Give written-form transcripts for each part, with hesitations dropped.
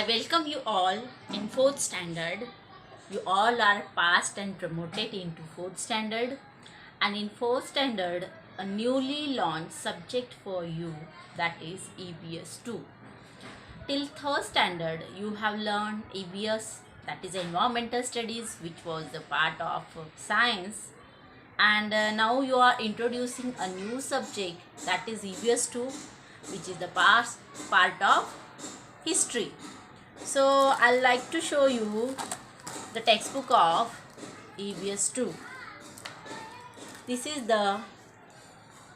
I welcome you all in 4th standard. You all are passed and promoted into 4th standard. And in 4th standard, a newly launched subject for you, that is EBS 2. Till 3rd standard, you have learned EBS, that is environmental studies, which was the part of science. And now you are introducing a new subject, that is EBS 2, which is the part of history. So I'd like to show you the textbook of EBS 2. This is the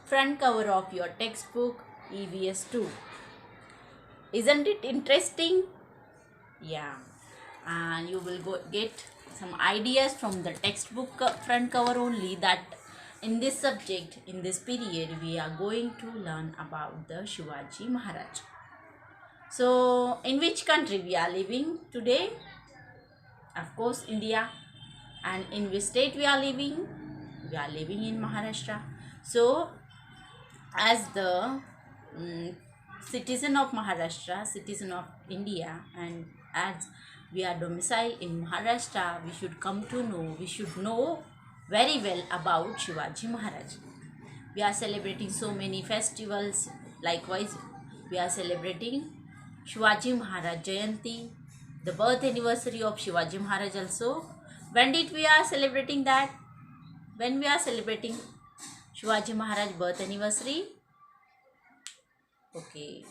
front cover of your textbook EBS 2. Isn't it interesting? Yeah. And you will get some ideas from the textbook front cover only, that in this subject, in this period, we are going to learn about the Shivaji Maharaj. So in which country we are living today? Of course, India. And in which state we are living? We are living in Maharashtra. So as the citizen of Maharashtra, citizen of India, and as we are domiciled in Maharashtra, we should know very well about Shivaji Maharaj. We are celebrating so many festivals. Likewise, we are celebrating Shivaji Maharaj Jayanti, the birth anniversary of Shivaji Maharaj also. When did we are celebrating that? When we are celebrating Shivaji Maharaj birth anniversary? Okay.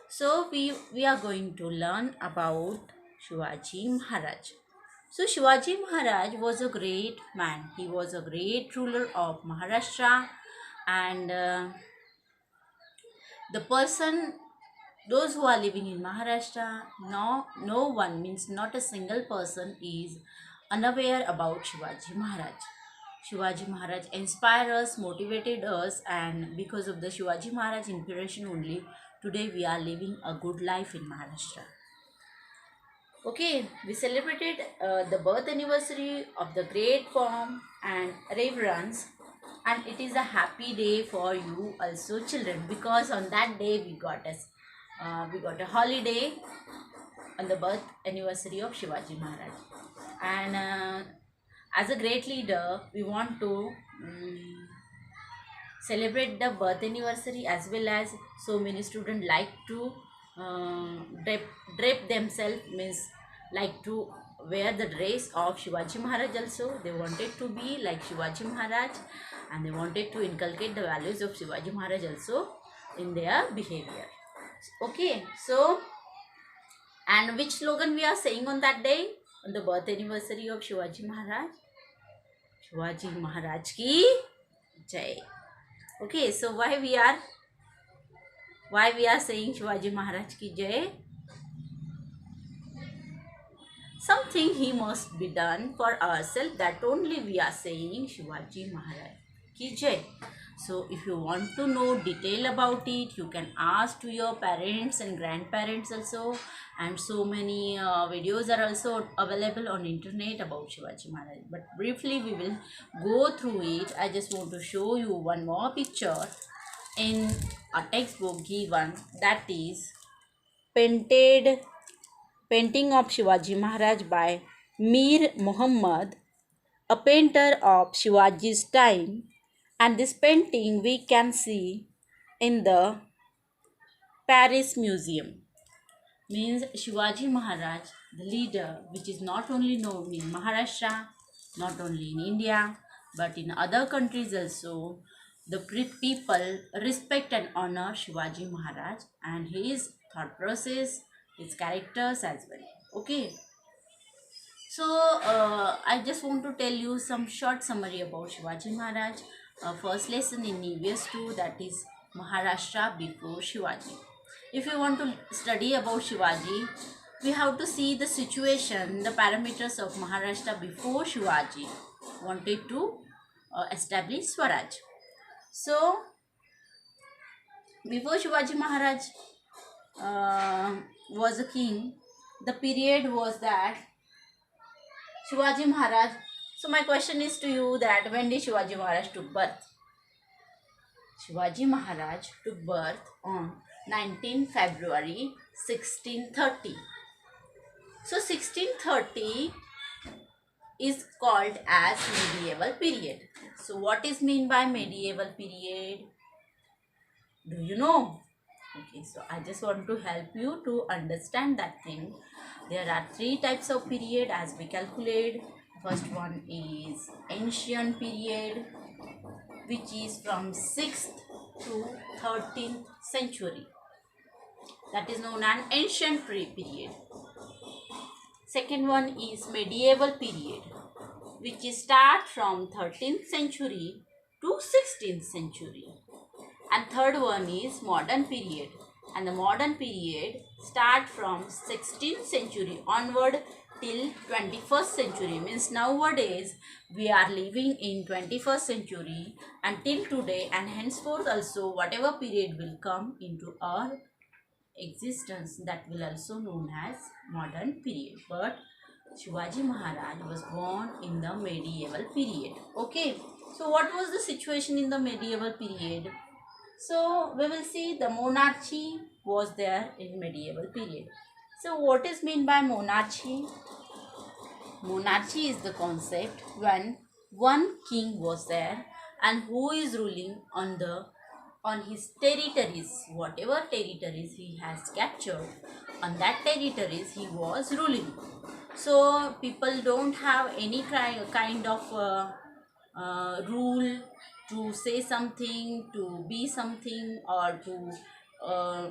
So we are going to learn about Shivaji Maharaj. So Shivaji Maharaj was a great man. He was a great ruler of Maharashtra, and the person, those who are living in Maharashtra, no one, means not a single person, is unaware about Shivaji Maharaj. Shivaji Maharaj inspired us, motivated us, and because of the Shivaji Maharaj inspiration only, today we are living a good life in Maharashtra. Okay, we celebrated the birth anniversary of the great poem and reverence, and it is a happy day for you also, children, because on that day we got a holiday on the birth anniversary of Shivaji Maharaj. And as a great leader, we want to celebrate the birth anniversary, as well as so many students like to drape themselves, means like to wear the dress of Shivaji Maharaj also. They wanted to be like Shivaji Maharaj, and they wanted to inculcate the values of Shivaji Maharaj also in their behavior. Okay, so, and which slogan we are saying on that day, on the birth anniversary of Shivaji Maharaj? Shivaji Maharaj ki jai. Okay, so why we are saying Shivaji Maharaj ki jai? Something he must be done for ourselves, that only we are saying Shivaji Maharaj ki jai. So if you want to know detail about it, you can ask to your parents and grandparents also, and so many videos are also available on internet about Shivaji Maharaj. But briefly we will go through it. I just want to show you one more picture in a textbook given, that is painting of Shivaji Maharaj by Mir Muhammad, a painter of Shivaji's time. And this painting we can see in the Paris Museum. Means Shivaji Maharaj, the leader, which is not only known in Maharashtra, not only in India, but in other countries also. The people respect and honor Shivaji Maharaj and his thought process, his characters as well. Okay. So I just want to tell you some short summary about Shivaji Maharaj. First lesson in EVS 2, that is Maharashtra before Shivaji. If you want to study about Shivaji, we have to see the situation, the parameters of Maharashtra before Shivaji wanted to establish Swaraj. So before Shivaji Maharaj was a king, the period was that Shivaji Maharaj. So my question is to you, that when did Shivaji Maharaj took birth? Shivaji Maharaj took birth on 19 February 1630. So 1630 is called as medieval period. So what is mean by medieval period? Do you know? Okay, so I just want to help you to understand that thing. There are three types of period as we calculate. First one is ancient period, which is from 6th to 13th century. That is known as ancient period. Second one is medieval period, which is start from 13th century to 16th century. And third one is modern period, and the modern period start from 16th century onward till 21st century. Means nowadays we are living in 21st century until today, and henceforth also whatever period will come into our existence, that will also known as modern period. But Shivaji Maharaj was born in the medieval period. Okay, so what was the situation in the medieval period? So we will see the monarchy was there in medieval period. So what is mean by monarchy? Monarchy is the concept when one king was there and who is ruling on his territories, whatever territories he has captured, on that territories he was ruling. So people don't have any kind of rule to say something, to be something, or to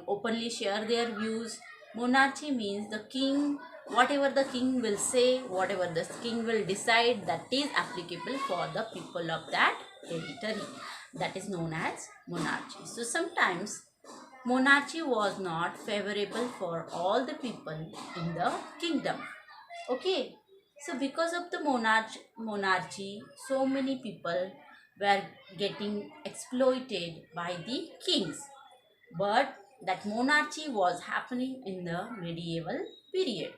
openly share their views. Monarchy means the king, whatever the king will say, whatever the king will decide, that is applicable for the people of that territory. That is known as monarchy. So sometimes monarchy was not favorable for all the people in the kingdom. Okay, so because of the monarchy, so many people were getting exploited by the kings. But that monarchy was happening in the medieval period.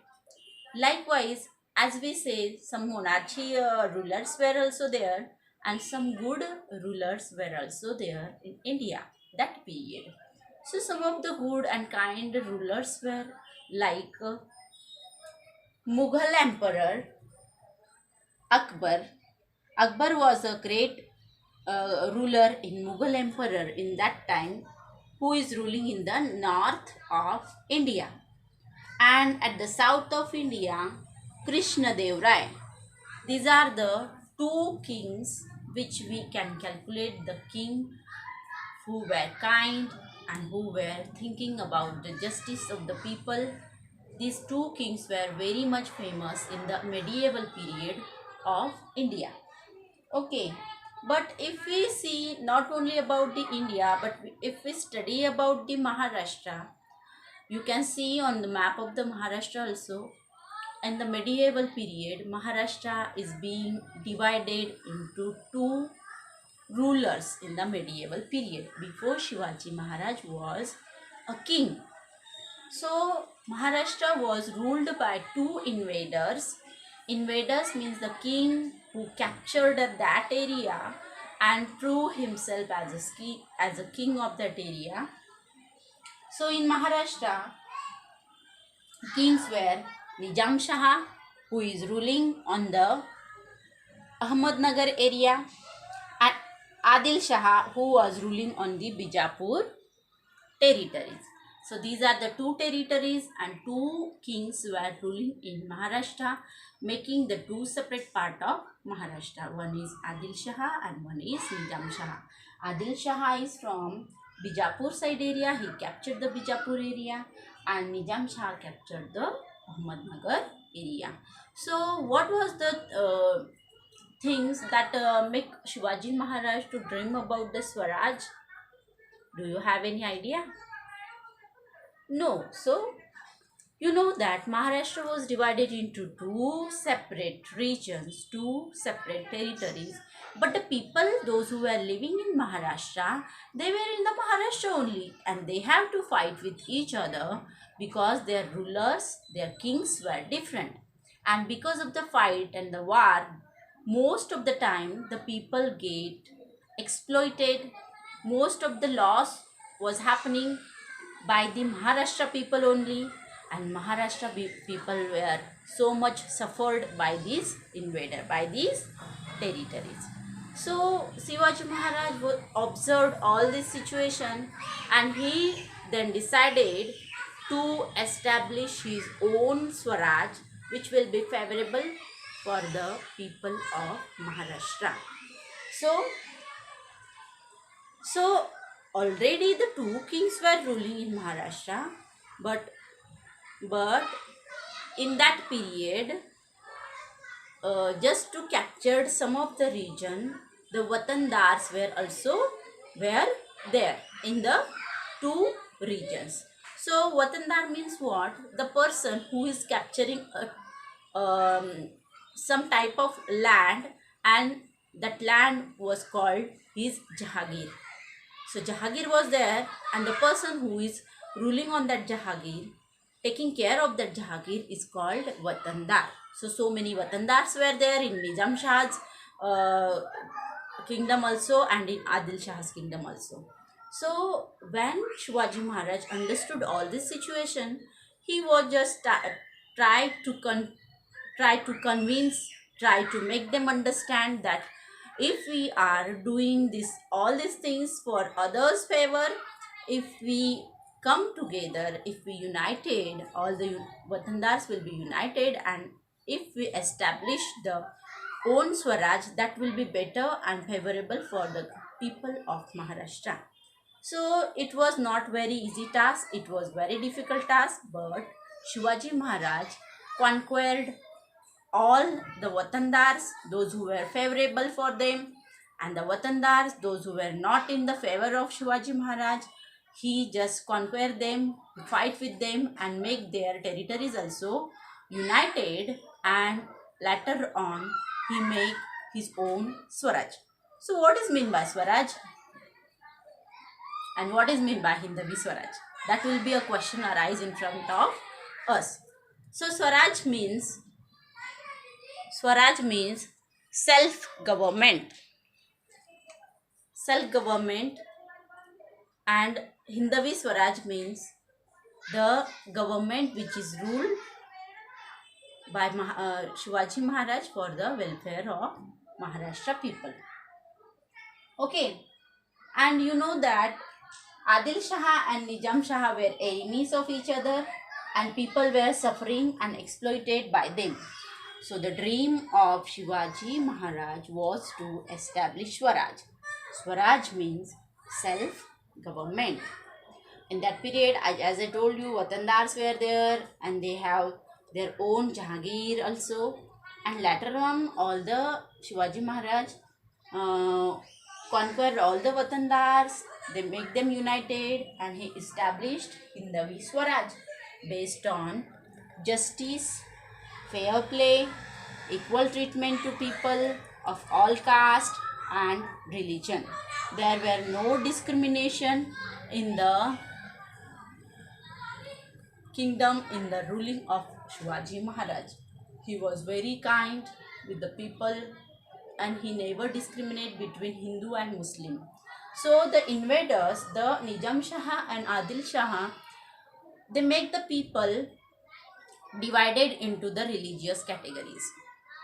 Likewise, as we say, some monarchy rulers were also there, and some good rulers were also there in India that period. So some of the good and kind rulers were like Mughal Emperor Akbar. Akbar was a great ruler in Mughal Emperor in that time, who is ruling in the north of India. And at the south of India, Krishna Dev Rai. These are the two kings which we can calculate, the king who were kind and who were thinking about the justice of the people. These two kings were very much famous in the medieval period of India. Okay, but if we see not only about the India, but if we study about the Maharashtra, you can see on the map of the Maharashtra also, in the medieval period, Maharashtra is being divided into two rulers in the medieval period. Before Shivaji Maharaj was a king. So Maharashtra was ruled by two invaders. Invaders means the king who captured that area and proved himself as a king of that area. So in Maharashtra, kings were Nizam Shah, who is ruling on the Ahmednagar area, and Adil Shah, who was ruling on the Bijapur territories. So these are the two territories, and two kings were ruling in Maharashtra, making the two separate part of Maharashtra. One is Adil Shah and one is Nizam Shah. Adil Shah is from Bijapur side area. He captured the Bijapur area, and Nizam Shah captured the Ahmednagar area. So what was the things that make Shivaji Maharaj to dream about the Swaraj? Do you have any idea? No. So, you know that Maharashtra was divided into two separate regions, two separate territories. But the people, those who were living in Maharashtra, they were in the Maharashtra only, and they have to fight with each other because their rulers, their kings were different. And because of the fight and the war, most of the time the people get exploited. Most of the loss was happening by the Maharashtra people only, and Maharashtra people were so much suffered by these invader, by these territories. So Shivaji Maharaj observed all this situation, and he then decided to establish his own Swaraj, which will be favorable for the people of Maharashtra. So, so already the two kings were ruling in Maharashtra, but but in that period, just to capture some of the region, the Watandars were also were there in the two regions. So Watandar means what? The person who is capturing some type of land, and that land was called his Jahagir. So Jahagir was there, and the person who is ruling on that Jahagir, taking care of that Jahagir, is called Watandar. So many Watandars were there in Nizam Shah's kingdom also, and in Adil Shah's kingdom also. So when Shivaji Maharaj understood all this situation, he was just tried to try to convince, try to make them understand that if we are doing this all these things for others favor, if we come together, if we united, all the Watandars will be united, and if we establish the own Swaraj, that will be better and favorable for the people of Maharashtra. So it was not very easy task, it was very difficult task, but Shivaji Maharaj conquered all the Watandars, those who were favorable for them, and the Watandars, those who were not in the favor of Shivaji Maharaj. He just conquered them, fight with them, and make their territories also united, and later on he make his own Swaraj. So what is mean by Swaraj, and what is mean by Hindavi Swaraj? That will be a question arise in front of us. So Swaraj means self-government. Self-government, and Hindavi Swaraj means the government which is ruled by Shivaji Maharaj for the welfare of Maharashtra people. Okay, and you know that Adil Shah and Nizam Shah were enemies of each other, and people were suffering and exploited by them. So the dream of Shivaji Maharaj was to establish Swaraj. Swaraj means self-government. In that period, as I told you, Watandars were there, and they have their own Jahangir also. And later on, all the Shivaji Maharaj conquered all the Watandars. They make them united, and he established Hindavi Swaraj based on justice, fair play, equal treatment to people of all caste and religion. There were no discrimination in the kingdom in the ruling of Shivaji Maharaj. He was very kind with the people, and he never discriminated between Hindu and Muslim. So the invaders, the Nizam Shah and Adil Shah, they make the people divided into the religious categories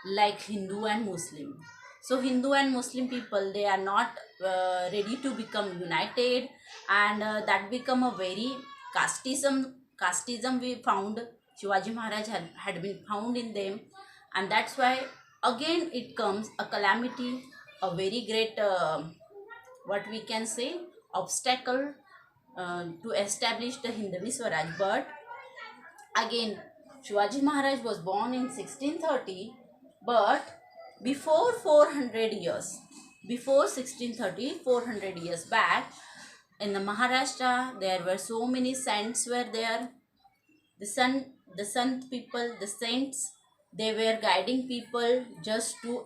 like Hindu and Muslim. So Hindu and Muslim people, they are not ready to become united, and that become a very casteism we found. Shivaji Maharaj had been found in them, and that's why again it comes a calamity, a very great what we can say obstacle to establish the Hindavi Swaraj. But again, Shivaji Maharaj was born in 1630, but before 400 years, before 1630, 400 years back, in the Maharashtra, there were so many saints were there. The sant people, the saints, they were guiding people just to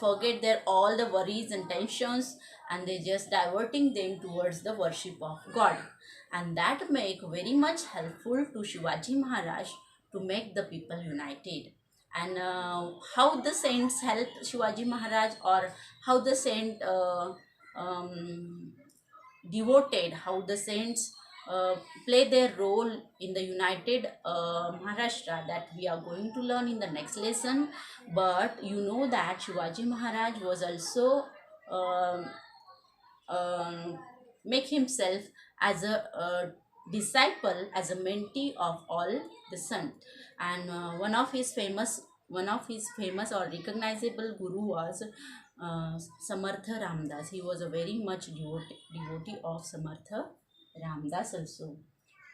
forget their all the worries and tensions, and they just diverting them towards the worship of God, and that make very much helpful to Shivaji Maharaj to make the people united. And how the saints help Shivaji Maharaj, or how the saint devoted, how the saints uh, play their role in the united Maharashtra, that we are going to learn in the next lesson. But you know that Shivaji Maharaj was also um, um, make himself as a disciple, as a mentee of all the sant. And one of his famous or recognizable guru was Samartha Ramdas. He was a very much devotee of Samartha Ramdas also.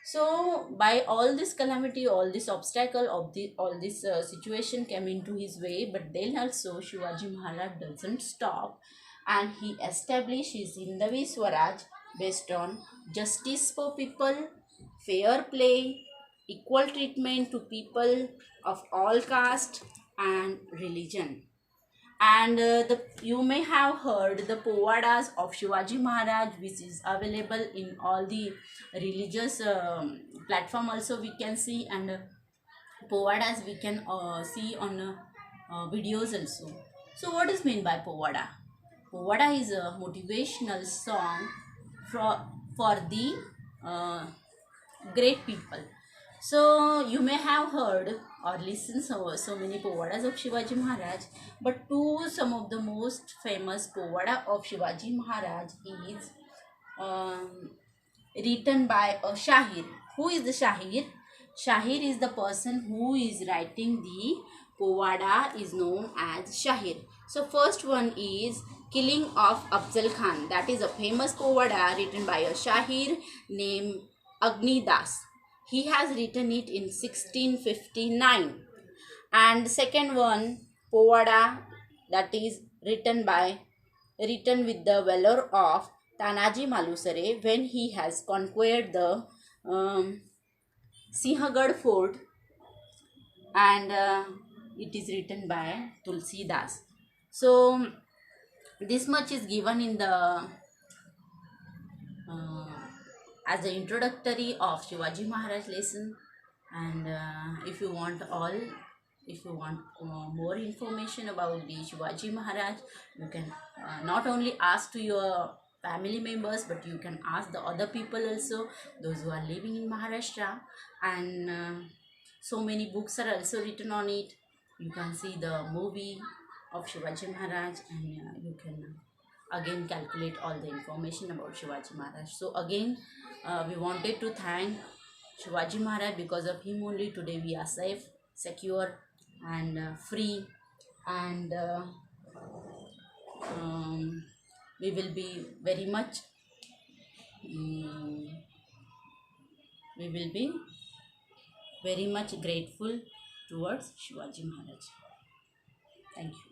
So by all this calamity, all this obstacle of the all this situation came into his way, but then also Shivaji Maharaj doesn't stop, and he established his Hindavi Swaraj based on justice for people, fair play, equal treatment to people of all caste and religion. And the you may have heard the povadas of Shivaji Maharaj, which is available in all the religious platform also we can see. And povadas we can see on videos also. So what is mean by povada? Povada is a motivational song for the uh, great people. So you may have heard or listened so many povadas of Shivaji Maharaj, but some of the most famous povada of Shivaji Maharaj is um, written by a Shahir. Who is the Shahir? Shahir is the person who is writing the povada is known as Shahir. So first one is Killing of Afzal Khan. That is a famous povada written by a Shahir named Agni Das. He has written it in 1659. And second one, povada, that is written with the valor of Tanaji Malusare when he has conquered the um, Sinhagad fort, and it is written by Tulsi Das. So this much is given in the uh, as the introductory of Shivaji Maharaj lesson. And if you want more information about the Shivaji Maharaj, you can not only ask to your family members, but you can ask the other people also, those who are living in Maharashtra. And so many books are also written on it. You can see the movie of Shivaji Maharaj, and you can again calculate all the information about Shivaji Maharaj. So again, we wanted to thank Shivaji Maharaj. Because of him only today we are safe, secure, and free. And um, we will be very much um, we will be very much grateful towards Shivaji Maharaj. Thank you.